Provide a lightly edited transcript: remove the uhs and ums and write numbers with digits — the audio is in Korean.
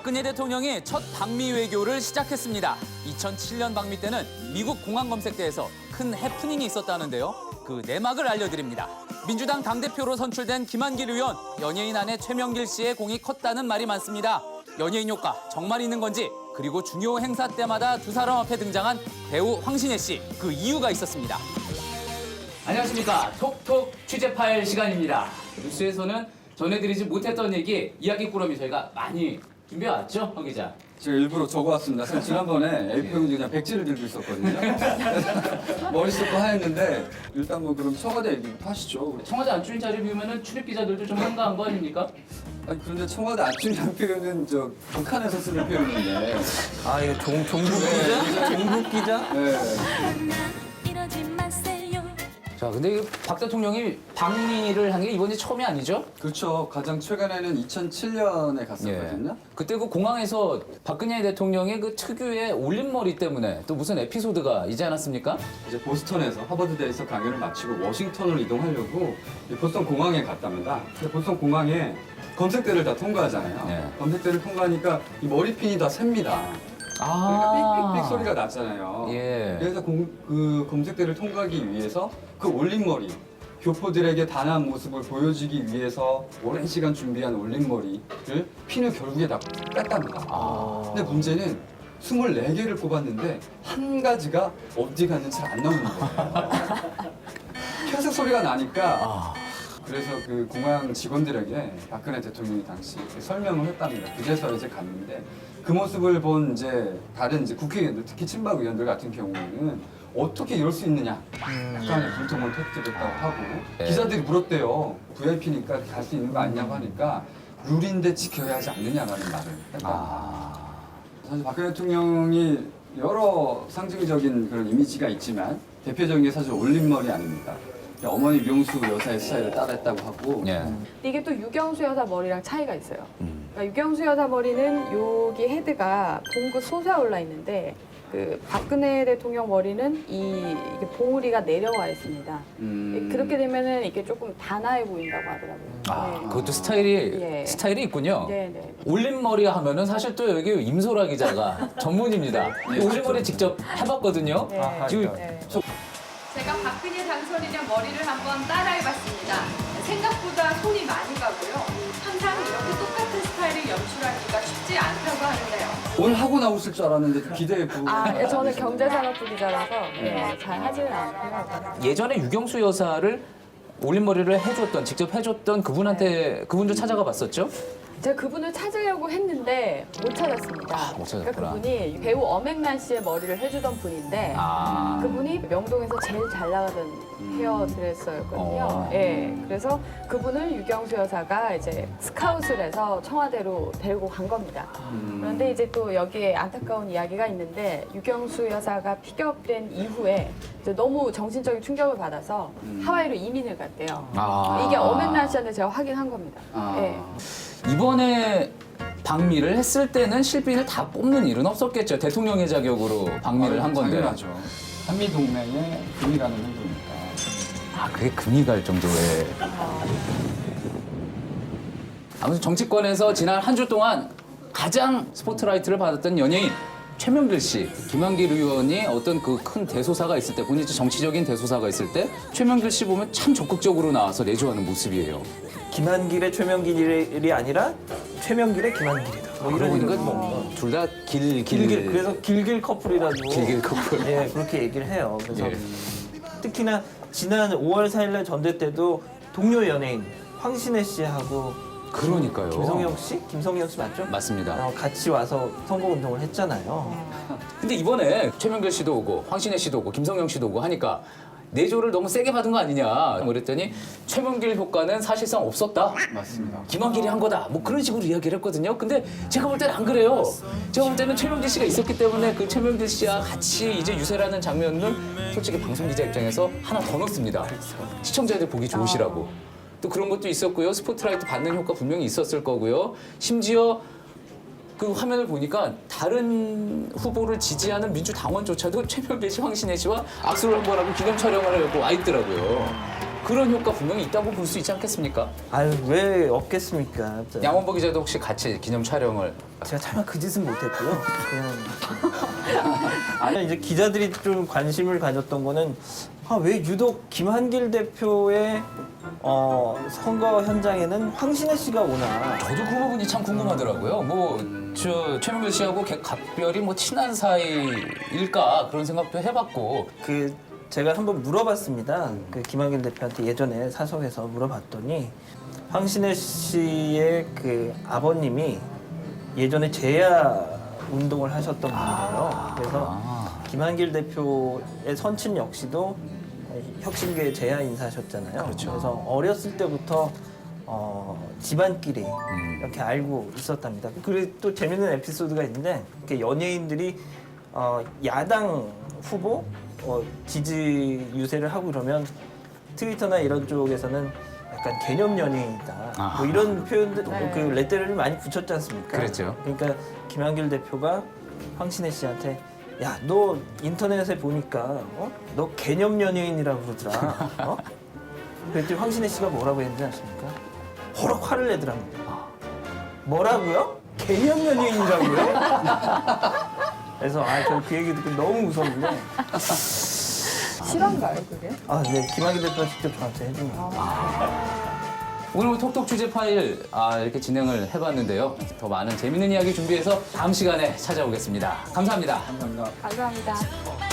박근혜 대통령이 첫 방미 외교를 시작했습니다. 2007년 방미 때는 미국 공항 검색대에서 큰 해프닝이 있었다는데요. 그 내막을 알려드립니다. 민주당 당대표로 선출된 김한길 의원, 연예인 아내 최명길 씨의 공이 컸다는 말이 많습니다. 연예인 효과 정말 있는 건지, 그리고 중요 행사 때마다 두 사람 앞에 등장한 배우 황신혜 씨, 그 이유가 있었습니다. 안녕하십니까. 톡톡 취재 파일 시간입니다. 뉴스에서는 전해드리지 못했던 얘기, 이야기 꾸러미 저희가 많이 준비해왔죠, 황 기자? 제가 일부러 적어왔습니다. 사실 지난번에 A4용지 그냥 백지를 들고 있었거든요. 머릿속도 하였는데 일단 뭐 그럼 청와대 얘기부터 하시죠. 청와대 안주인 자리 비우면 출입 기자들도 좀 한가한 거 아닙니까? 아니 그런데 청와대 안주인 표현은 저 북한에서 쓰는 표현인데. 아 이거 종북 기자? 종북 기자? 네. 자, 근데 박 대통령이 방미를 한 게 이번이 처음이 아니죠? 그렇죠. 가장 최근에는 2007년에 갔었거든요. 그때 그 공항에서 박근혜 대통령의 그 특유의 올림머리 때문에 또 무슨 에피소드가 있지 않았습니까? 이제 보스턴에서 하버드대에서 강연을 마치고 워싱턴으로 이동하려고 보스턴 공항에 갔답니다. 근데 보스턴 공항에 검색대를 다 통과하잖아요. 네. 검색대를 통과하니까 이 머리핀이 다 셉니다. 그러니까 삑삑삑 소리가 났잖아요. 예. 그래서 그 검색대를 통과하기 위해서 그 올림머리, 교포들에게 단아한 모습을 보여주기 위해서 오랜 시간 준비한 올림머리를 핀을 결국에 다 뺐답니다. 근데 문제는 24개를 뽑았는데 한 가지가 어디 갔는지 안 나오는 거예요. 계속 소리가 나니까 그래서 그 공항 직원들에게 박근혜 대통령이 당시 설명을 했답니다. 그래서 이제 갔는데 그 모습을 본 이제 다른 이제 국회의원들, 특히 친박 의원들 같은 경우에는 어떻게 이럴 수 있느냐 약간의 불통을 터뜨렸다고 하고 기자들이 물었대요. VIP니까 갈 수 있는 거 아니냐고 하니까 룰인데 지켜야 하지 않느냐라는 말을 했답니다. 사실 박근혜 대통령이 여러 상징적인 그런 이미지가 있지만 대표적인 게 사실 올림머리 아닙니까? 어머니 명수 여사의 스타일을 따라했다고 하고 예. 이게 또 유경수 여사 머리랑 차이가 있어요. 그러니까 유경수 여사 머리는 여기 헤드가 봉긋 솟아올라 있는데 그 박근혜 대통령 머리는 이게 봉우리가 내려와 있습니다. 그렇게 되면은 이게 조금 단아해 보인다고 하더라고요. 네. 그것도 스타일이 예. 스타일이 있군요. 네네. 올림머리 하면은 사실 또 여기 임소라 기자가 전문입니다. 올림머리 직접 해봤거든요. 네. 지금 네. 제가 박근혜 당선인의 머리를 한번 따라해봤습니다. 생각보다 손이 많이 가고요. 항상 이렇게 똑같은 스타일을 연출하기가 쉽지 않다고 하는데요. 오늘 하고 나오실 줄 알았는데 기대해 보고 예, 저는 경제산업부 기자라서 잘 하지는 않고요. 예전에 유경수 여사를 올림머리를 해줬던, 직접 해줬던 그분한테 그분도 찾아가 봤었죠? 제가 그분을 찾으려고 했는데 못 찾았습니다. 못 찾았구나. 그러니까 그분이 배우 엄앵란 씨의 머리를 해주던 분인데 그분이 명동에서 제일 잘 나가던 헤어드레서였거든요. 예, 그래서 그분을 유경수 여사가 이제 스카웃을 해서 청와대로 데리고 간 겁니다. 그런데 이제 또 여기에 안타까운 이야기가 있는데 유경수 여사가 피격된 이후에 이제 너무 정신적인 충격을 받아서 하와이로 이민을 갔대요. 이게 엄앵란 씨한테 제가 확인한 겁니다. 예. 이번에 방미를 했을 때는 실빈을 다 뽑는 일은 없었겠죠. 대통령의 자격으로 방미를 한 건데. 당연하죠. 한미 동맹의 금이라는 행동이니까. 그게 금이 갈 정도의. 아무튼 정치권에서 지난 한 주 동안 가장 스포트라이트를 받았던 연예인 최명길 씨, 김한길 의원이 어떤 그 큰 대소사가 있을 때, 본인이 정치적인 대소사가 있을 때 최명길 씨 보면 참 적극적으로 나와서 내조하는 모습이에요. 김한길의 최명길이 아니라 최명길의 김한길이다. 뭐 이런 그러니까 얘기가 뭐 둘 다 길길 그래서 길길 커플이라고 길길 커플. 예 그렇게 얘기를 해요. 그래서 예. 특히나 지난 5월 4일날 전대 때도 동료 연예인 황신혜 씨하고 그러니까요. 김성영 씨 맞죠? 맞습니다. 같이 와서 선거운동을 했잖아요. 근데 이번에 최명길 씨도 오고 황신혜 씨도 오고 김성영 씨도 오고 하니까 내조를 너무 세게 받은 거 아니냐 그랬더니 최명길 효과는 사실상 없었다. 맞습니다. 김한길이 한 거다. 뭐 그런 식으로 이야기를 했거든요. 근데 제가 볼 때는 안 그래요. 제가 볼 때는 최명길 씨가 있었기 때문에 그 최명길 씨와 같이 이제 유세라는 장면을 솔직히 방송 기자 입장에서 하나 더 넣습니다. 시청자들 보기 좋으시라고. 또 그런 것도 있었고요. 스포트라이트 받는 효과 분명히 있었을 거고요. 심지어 그 화면을 보니까 다른 후보를 지지하는 민주당원조차도 최명길 씨, 황신혜 씨와 악수를 한 번 하고 기념 촬영을 하려고 와 있더라고요. 그런 효과 분명히 있다고 볼 수 있지 않겠습니까? 아유, 왜 없겠습니까? 양원보 기자도 혹시 같이 기념 촬영을 제가 차마 그 짓은 못했고요. 그냥 아니 이제 기자들이 좀 관심을 가졌던 거는 왜 유독 김한길 대표의 선거 현장에는 황신혜 씨가 오나? 저도 그 부분이 참 궁금하더라고요. 저 최명길 씨하고 각별히 친한 사이일까 그런 생각도 해봤고. 제가 한번 물어봤습니다. 그 김한길 대표한테 예전에 사석에서 물어봤더니 황신혜 씨의 그 아버님이 예전에 제야 운동을 하셨던 분이에요. 그래서 김한길 대표의 선친 역시도 혁신계 제야 인사셨잖아요. 그렇죠. 그래서 어렸을 때부터 집안끼리 이렇게 알고 있었답니다. 그리고 또 재밌는 에피소드가 있는데 이렇게 연예인들이 야당 후보 지지 유세를 하고 이러면 트위터나 이런 쪽에서는 약간 개념 연예인이다. 뭐 이런 표현들, 네. 그 레터를 많이 붙였지 않습니까? 그랬죠. 그러니까 김한길 대표가 황신혜 씨한테 야, 너 인터넷에 보니까 너 개념 연예인이라고 그러더라. 그랬더니 황신혜 씨가 뭐라고 했는지 아십니까? 호락 화를 내더랍니다. 뭐라고요? 개념 연예인이라고요? 그래서 저 그 얘기 듣고 너무 무서운데 실화인가요, 그게? 네, 김한길 대표가 직접 저한테 해준 거예요. 오늘 톡톡 주제 파일 이렇게 진행을 해봤는데요. 더 많은 재밌는 이야기 준비해서 다음 시간에 찾아오겠습니다. 감사합니다. 감사합니다. 감사합니다.